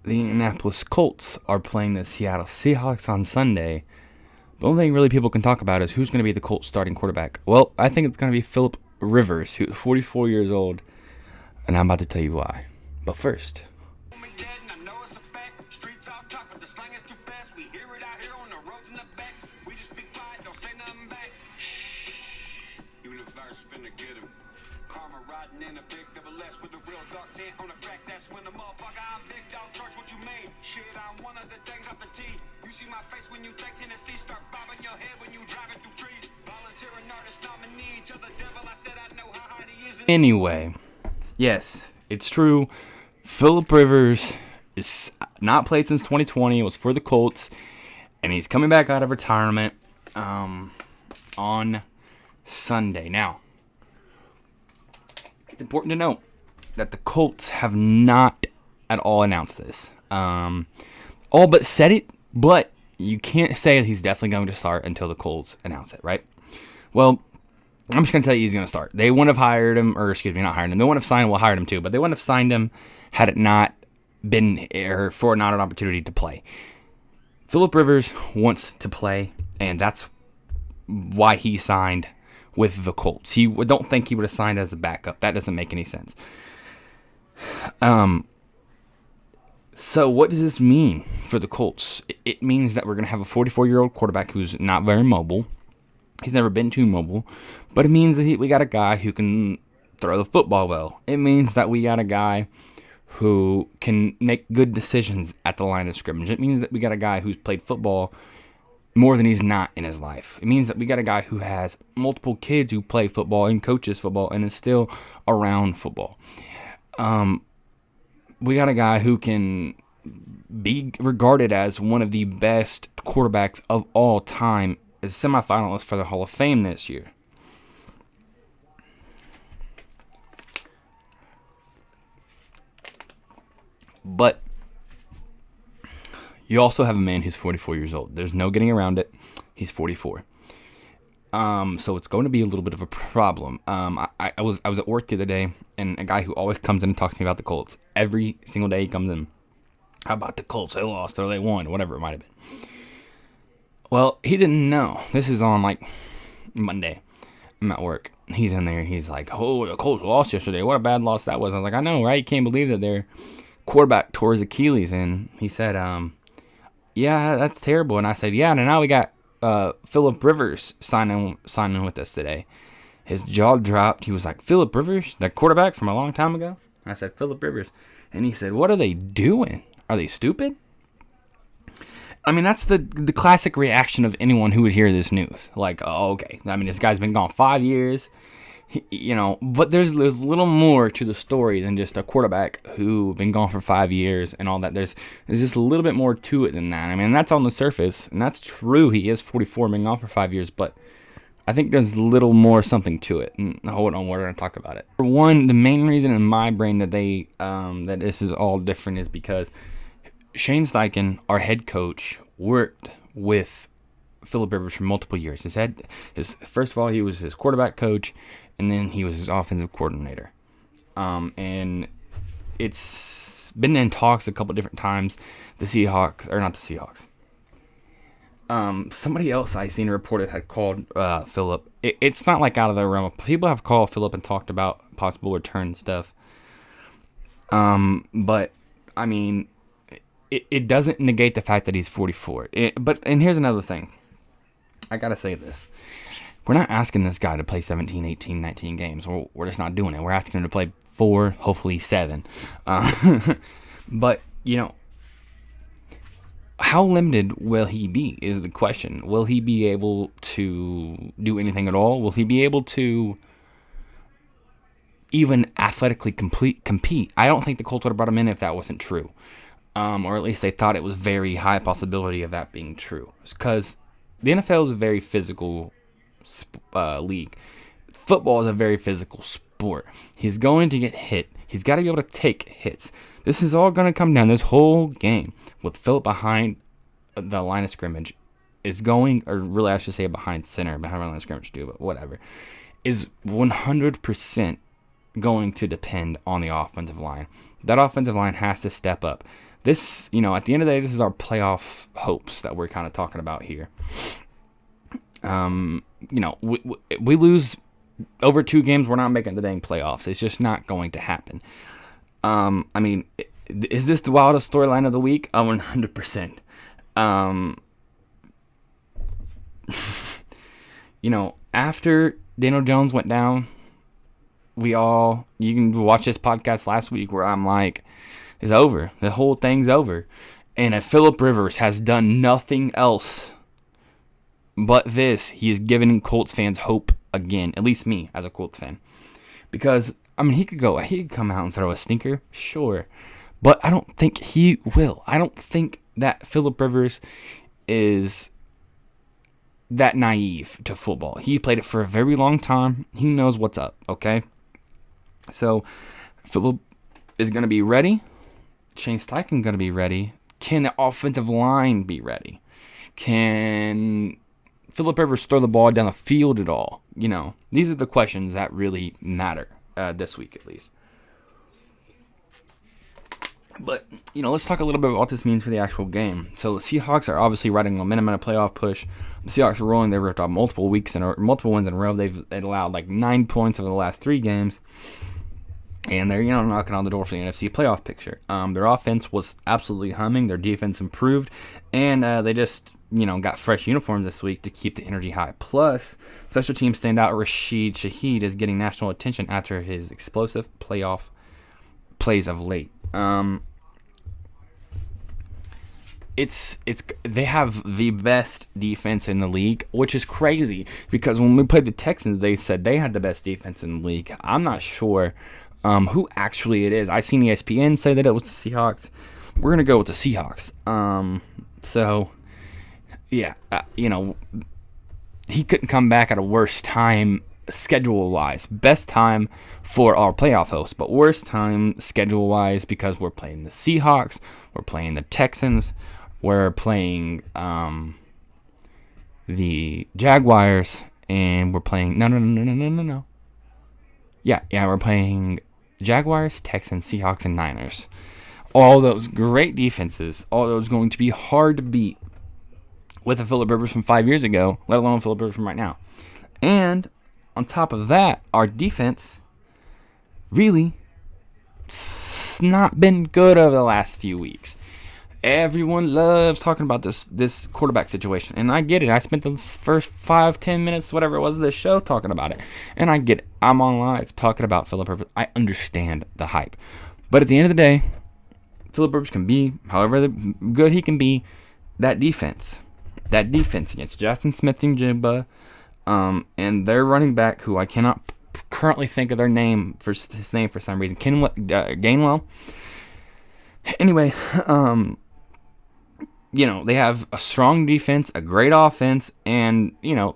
the Indianapolis Colts are playing the Seattle Seahawks on Sunday. The only thing really people can talk about is who's going to be the Colts starting quarterback. Well, I think it's going to be Phillip Rivers, who's 44 years old, and I'm about to tell you why. But first, in a big double S with a real dark tint on the back. That's when the motherfucker I'm big dog charge what you made. Shit, I'm one of the things off the T. You see my face when you take Tennessee. Start bobbing your head when you driving through trees. Volunteering artist nominee. Tell the devil I said I know how hard he is. Anyway, yes, it's true. Phillip Rivers is not played since 2020. It was for the Colts, and he's coming back out of retirement on Sunday. Now, it's important to note that the Colts have not at all announced this. All but said it, but you can't say that he's definitely going to start until the Colts announce it, right? Well, I'm just going to tell you he's going to start. They wouldn't have hired him, or excuse me, not hired him. They wouldn't have signed, well, hired him too, but they wouldn't have signed him had it not been, or for not an opportunity to play. Phillip Rivers wants to play, and that's why he signed with the Colts. He don't think he would have signed as a backup. That doesn't make any sense. So what does this mean for the Colts? It means that we're going to have a 44-year-old quarterback who's not very mobile. He's never been too mobile. But it means that we got a guy who can throw the football well. It means that we got a guy who can make good decisions at the line of scrimmage. It means that we got a guy who's played football more than he's not in his life. It means that we got a guy who has multiple kids who play football and coaches football and is still around football. We got a guy who can be regarded as one of the best quarterbacks of all time, as a semifinalist for the Hall of Fame this year. But you also have a man who's 44 years old. There's no getting around it. He's 44. So it's going to be a little bit of a problem. I was at work the other day, and a guy who always comes in and talks to me about the Colts. Every single day he comes in. How about the Colts? They lost or they won, whatever it might have been. Well, he didn't know. This is on like Monday. I'm at work. He's in there. He's like, "Oh, the Colts lost yesterday. What a bad loss that was." I was like, "I know, right? You can't believe that their quarterback tore his Achilles." And he said, "Yeah, that's terrible." And I said, "Yeah, and now we got Phillip Rivers signing with us today." His jaw dropped. He was like, "Phillip Rivers, that quarterback from a long time ago?" I said, "Phillip Rivers." And he said, "What are they doing? Are they stupid?" I mean, that's the classic reaction of anyone who would hear this news. Like, oh, okay. I mean, this guy's been gone 5 years. But there's a little more to the story than just a quarterback who been gone for 5 years and all that. There's just a little bit more to it than that. I mean, that's on the surface, and that's true. He is 44, been gone for 5 years, but I think there's a little more something to it. And hold on, we're gonna talk about it. For one, the main reason in my brain that that this is all different is because Shane Steichen, our head coach, worked with Phillip Rivers for multiple years. First of all, he was his quarterback coach, and then he was his offensive coordinator. And it's been in talks a couple different times. Somebody else I seen reported had called Phillip. It's not like out of the realm. People have called Phillip and talked about possible return stuff. But I mean, it doesn't negate the fact that he's 44. And here's another thing. I gotta say this. We're not asking this guy to play 17, 18, 19 games. We're just not doing it. We're asking him to play 4, hopefully 7. But, how limited will he be is the question. Will he be able to do anything at all? Will he be able to even athletically compete? I don't think the Colts would have brought him in if that wasn't true. Or at least they thought it was very high possibility of that being true. Because the NFL is a very physical league. Football is a very physical sport. He's going to get hit. He's got to be able to take hits. This is all going to come down. This whole game with Phillip behind the line of scrimmage is going, or really I should say behind center, behind the line of scrimmage too, but whatever, is 100% going to depend on the offensive line. That offensive line has to step up. this, at the end of the day, this is our playoff hopes that we're kind of talking about here. We lose over 2 games, we're not making the dang playoffs. It's just not going to happen. Is this the wildest storyline of the week? 100%. After Daniel Jones went down, you can watch this podcast last week where I'm like, it's over. The whole thing's over. And if Phillip Rivers has done nothing else but this, he is giving Colts fans hope again. At least me, as a Colts fan. Because, he could come out and throw a stinker, sure. But I don't think he will. I don't think that Phillip Rivers is that naive to football. He played it for a very long time. He knows what's up, okay? So, Phillip is going to be ready. Shane Steichen going to be ready. Can the offensive line be ready? Can Phillip Rivers throw the ball down the field at all? These are the questions that really matter this week, at least. But, let's talk a little bit about what this means for the actual game. So the Seahawks are obviously riding momentum in a playoff push. The Seahawks are rolling. They've ripped off multiple wins in a row. They've allowed like 9 points over the last 3 games. And they're, knocking on the door for the NFC playoff picture. Their offense was absolutely humming. Their defense improved. And they just, got fresh uniforms this week to keep the energy high. Plus, special team standout Rashid Shaheed is getting national attention after his explosive playoff plays of late. They have the best defense in the league, which is crazy because when we played the Texans, they said they had the best defense in the league. I'm not sure who actually it is. I seen ESPN say that it was the Seahawks. We're gonna go with the Seahawks. He couldn't come back at a worse time schedule-wise. Best time for our playoff host, but worst time schedule-wise because we're playing the Seahawks, we're playing the Texans, we're playing the Jaguars, and we're playing no. Yeah, we're playing Jaguars, Texans, Seahawks, and Niners. All those great defenses, all those going to be hard to beat with a Phillip Rivers from 5 years ago, let alone Phillip Rivers from right now. And on top of that, our defense really not been good over the last few weeks. Everyone loves talking about this quarterback situation, and I get it. I spent the first 5-10 minutes, whatever it was, of this show talking about it, and I get it. I'm on live talking about Phillip Rivers. I understand the hype, but at the end of the day, Phillip Rivers can be however good he can be. That defense against Jackson Smith and Jigba, and their running back, who I cannot currently think of his name for some reason, Gainwell. Anyway, they have a strong defense, a great offense, and,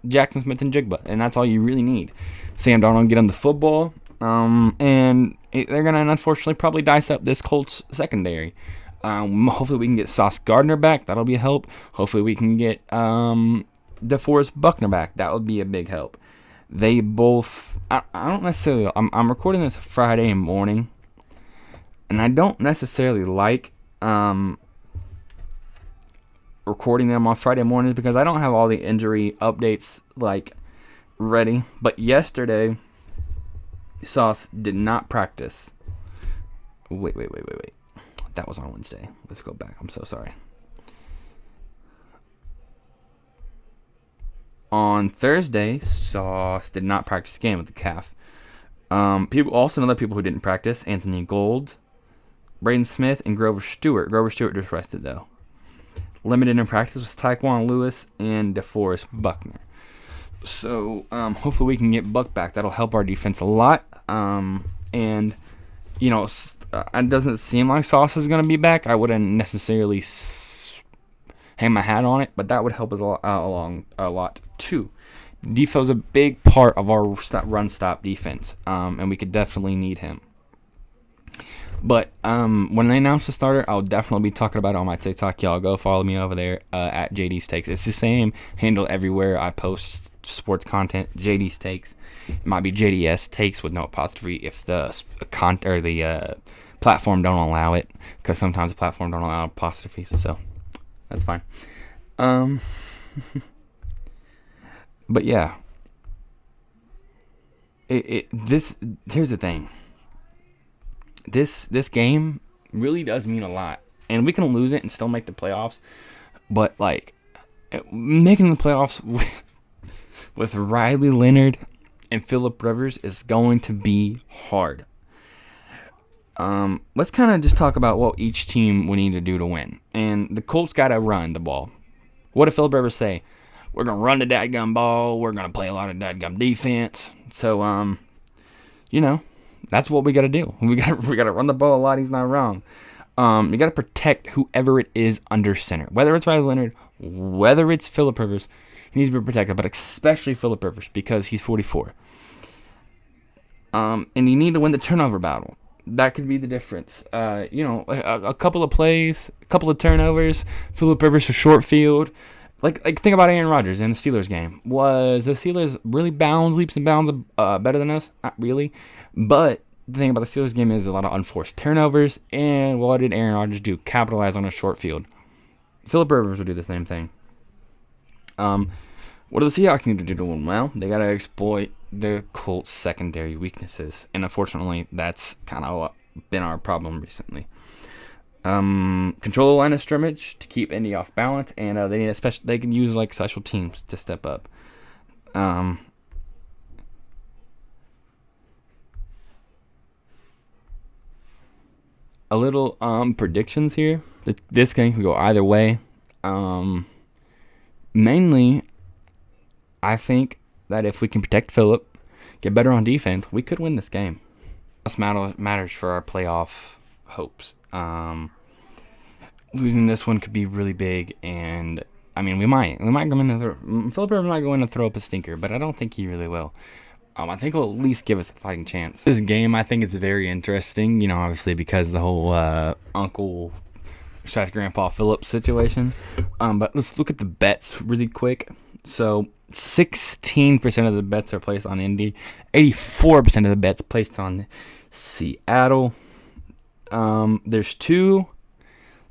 Jackson Smith and Jigba, and that's all you really need. Sam Darnold get on the football, and they're going to, unfortunately, probably dice up this Colts secondary. Hopefully we can get Sauce Gardner back. That'll be a help. Hopefully we can get DeForest Buckner back. That would be a big help. They both... I don't necessarily... I'm recording this Friday morning, and I don't necessarily like recording them on Friday mornings because I don't have all the injury updates ready. But yesterday, Sauce did not practice. Wait. That was on Wednesday. Let's go back. I'm so sorry. On Thursday, Sauce did not practice again with the calf. Other people who didn't practice: Anthony Gold, Braden Smith, and Grover Stewart. Grover Stewart just rested though. Limited in practice was Tyquan Lewis and DeForest Buckner. So hopefully we can get Buck back. That'll help our defense a lot. And it doesn't seem like Sauce is going to be back. I wouldn't necessarily hang my hat on it, but that would help us a lot too. Defoe's a big part of our run-stop defense, and we could definitely need him. But when they announce the starter, I'll definitely be talking about it on my TikTok. Y'all go follow me over there at JD's Takes. It's the same handle everywhere I post sports content. JD's Takes. It might be JDS Takes with no apostrophe if the Platform don't allow it because sometimes the platform don't allow apostrophes, so that's fine. But yeah, here's the thing. This game really does mean a lot, and we can lose it and still make the playoffs. But like making the playoffs with Riley Leonard and Phillip Rivers is going to be hard. Let's kind of just talk about what each team would need to do to win. And the Colts got to run the ball. What did Phillip Rivers say? We're going to run the dadgum ball. We're going to play a lot of dadgum defense. So, that's what we got to do. We got to run the ball a lot. He's not wrong. You got to protect whoever it is under center. Whether it's Riley Leonard, whether it's Phillip Rivers, he needs to be protected, but especially Phillip Rivers because he's 44. And you need to win the turnover battle. That could be the difference. A couple of plays, a couple of turnovers, Phillip Rivers for short field. Like think about Aaron Rodgers in the Steelers game. Was the Steelers really leaps and bounds better than us? Not really. But the thing about the Steelers game is a lot of unforced turnovers. And what did Aaron Rodgers do? Capitalize on a short field. Phillip Rivers will do the same thing. What do the Seahawks need to do to win? Well, they got to exploit the Colts' secondary weaknesses. And unfortunately, that's kind of been our problem recently. Control the line of scrimmage to keep Indy off balance, and they need they can use like special teams to step up. A little predictions here. This game can go either way. Mainly, I think that if we can protect Phillip, get better on defense, we could win this game. This matters for our playoff hopes. Losing this one could be really big, and I mean we might go in Phillip Rivers might go in and throw up a stinker, but I don't think he really will. I think he'll at least give us a fighting chance. This game I think is very interesting, obviously because the whole Uncle / Grandpa Phillip situation. But let's look at the bets really quick. So 16% of the bets are placed on Indy, 84% of the bets placed on Seattle. There's 2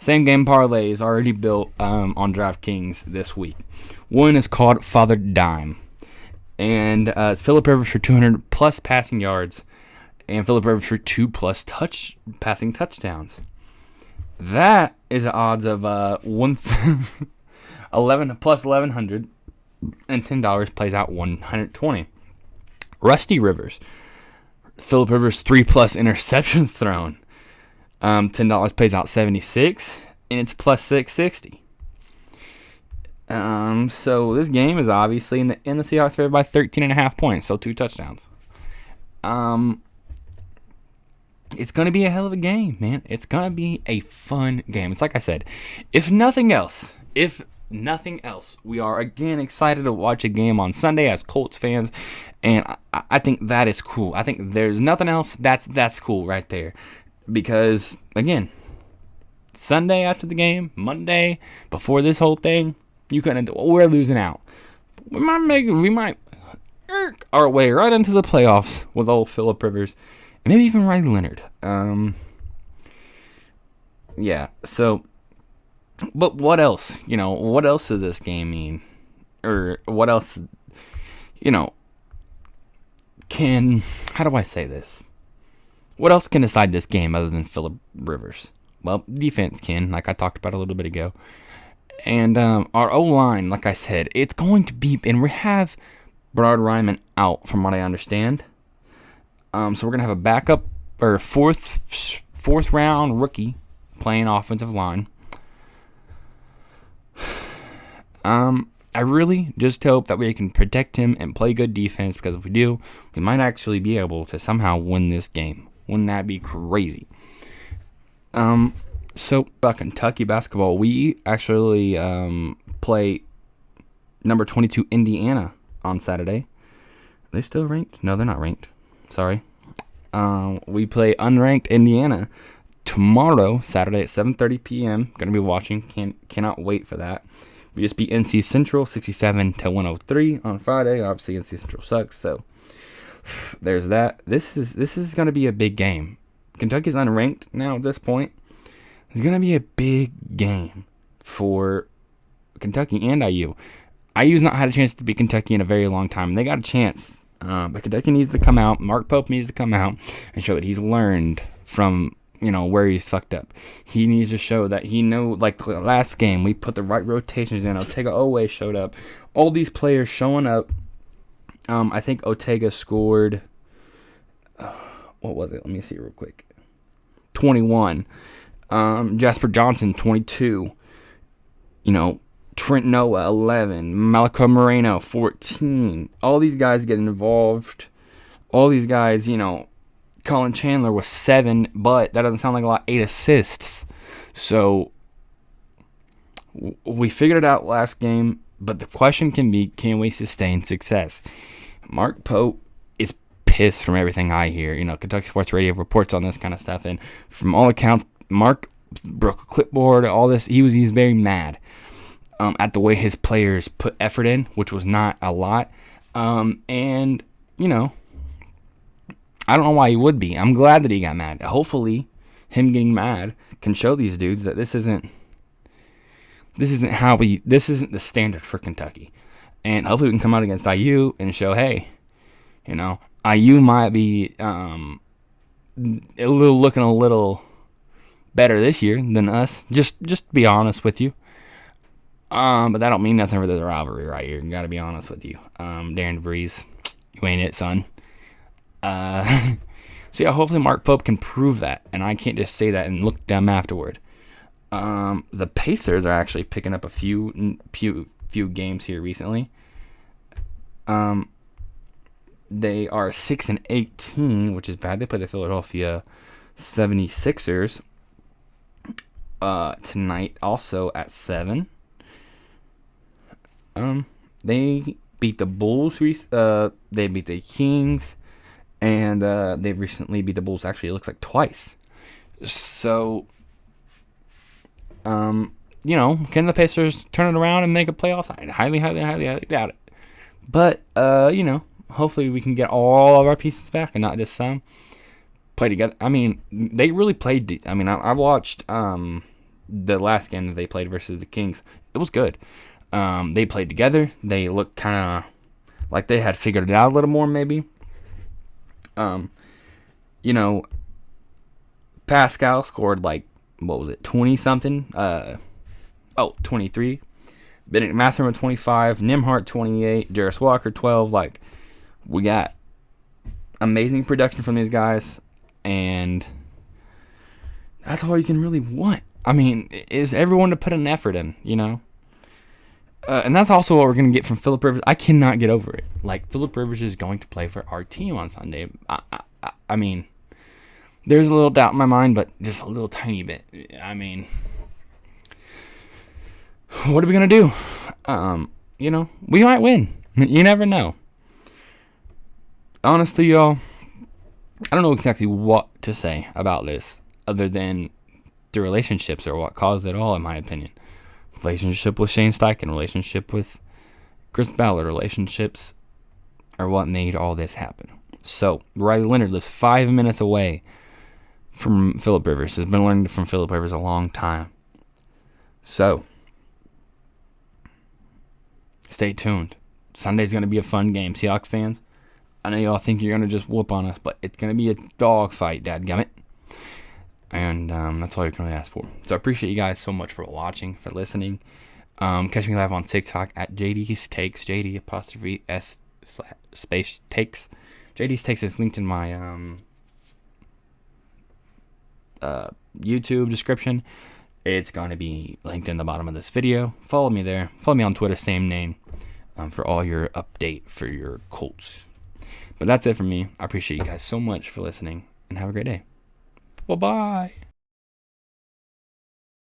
same game parlays already built on DraftKings this week. One is called Father Dime, and it's Phillip Rivers for 200 plus passing yards, and Phillip Rivers for 2+ passing touchdowns. That is the odds of 11 plus 1100, and $10 plays out 120. Rusty Rivers, Phillip Rivers 3+ interceptions thrown. $10 pays out 76, and it's plus 660. So this game is obviously in the Seahawks favor by 13.5 points, so 2 touchdowns. It's gonna be a hell of a game, man. It's gonna be a fun game. It's like I said, if nothing else, we are again excited to watch a game on Sunday as Colts fans, and I think that is cool. I think there's nothing else that's cool right there. Because, again, Sunday after the game, Monday, before this whole thing, we're losing out. We might work our way right into the playoffs with old Phillip Rivers, and maybe even Riley Leonard. Yeah, so, but what else? What else does this game mean? Or what else, how do I say this? What else can decide this game other than Phillip Rivers? Well, defense can, like I talked about a little bit ago. And our O-line, like I said, it's going to be... And we have Bernard Ryman out, from what I understand. So we're going to have a backup, or fourth round rookie playing offensive line. I really just hope that we can protect him and play good defense, because if we do, we might actually be able to somehow win this game. Wouldn't that be crazy? So about Kentucky basketball, we actually play number 22 Indiana on Saturday. Are they still ranked? No, they're not ranked. Sorry. We play unranked Indiana tomorrow, Saturday at 7:30 p.m. Gonna be watching. Cannot wait for that. We just beat NC Central 67-103 on Friday. Obviously, NC Central sucks, so there's that. This is going to be a big game. Kentucky's unranked now at this point. It's going to be a big game for Kentucky and IU. IU's not had a chance to beat Kentucky in a very long time. They got a chance. But Kentucky needs to come out. Mark Pope needs to come out and show that he's learned from, where he's fucked up. He needs to show that he like last game, we put the right rotations in. Otega Owe showed up. All these players showing up. I think Otega scored, what was it? Let me see real quick. 21. Jasper Johnson, 22. Trent Noah, 11. Malachi Moreno, 14. All these guys getting involved. All these guys, Colin Chandler was 7, but that doesn't sound like a lot. 8 assists. So, we figured it out last game, but the question can be, can we sustain success? Mark Pope is pissed from everything I hear. Kentucky Sports Radio reports on this kind of stuff, and from all accounts, Mark broke a clipboard, all this. He's very mad at the way his players put effort in, which was not a lot. And, I don't know why he would be. I'm glad that he got mad. Hopefully, him getting mad can show these dudes that this isn't the standard for Kentucky. And hopefully we can come out against IU and show, hey, IU might be looking a little better this year than us. Just to be honest with you. But that don't mean nothing for the rivalry right here. Got to be honest with you. Darren DeVries, you ain't it, son. So yeah, hopefully Mark Pope can prove that, and I can't just say that and look dumb afterward. The Pacers are actually picking up a few games here recently. They are 6-18, which is bad. They play the Philadelphia 76ers tonight, also at 7. They beat the Bulls. They beat the Kings, and they recently beat the Bulls. Actually, it looks like twice. So, can the Pacers turn it around and make a playoffs? I highly doubt it. But hopefully we can get all of our pieces back and not just some. Play together. I mean, they really played. I watched the last game that they played versus the Kings. It was good. They played together. They looked kind of like they had figured it out a little more, maybe. Pascal scored 20-something? 23. Benedict Mathurin 25. Nimhart 28. Jarris Walker 12. We got amazing production from these guys, and that's all you can really want. Is everyone to put an effort in, and that's also what we're going to get from Phillip Rivers. I cannot get over it. Phillip Rivers is going to play for our team on Sunday. There's a little doubt in my mind, but just a little tiny bit. What are we going to do? We might win. You never know. Honestly, y'all, I don't know exactly what to say about this other than the relationships are what caused it all, in my opinion. Relationship with Shane Steichen, relationship with Chris Ballard, relationships are what made all this happen. So, Riley Leonard lives 5 minutes away from Phillip Rivers. Has been learning from Phillip Rivers a long time. So, stay tuned. Sunday's going to be a fun game. Seahawks fans, I know y'all think you're going to just whoop on us, but it's going to be a dog fight, dadgummit. And that's all you can really ask for. So I appreciate you guys so much for watching, for listening. Catch me live on TikTok at JD's Takes, JD''S space takes. JD's Takes is linked in my YouTube description. It's going to be linked in the bottom of this video. Follow me there. Follow me on Twitter, same name, for all your update for your Colts. But that's it for me. I appreciate you guys so much for listening, and have a great day. Bye-bye.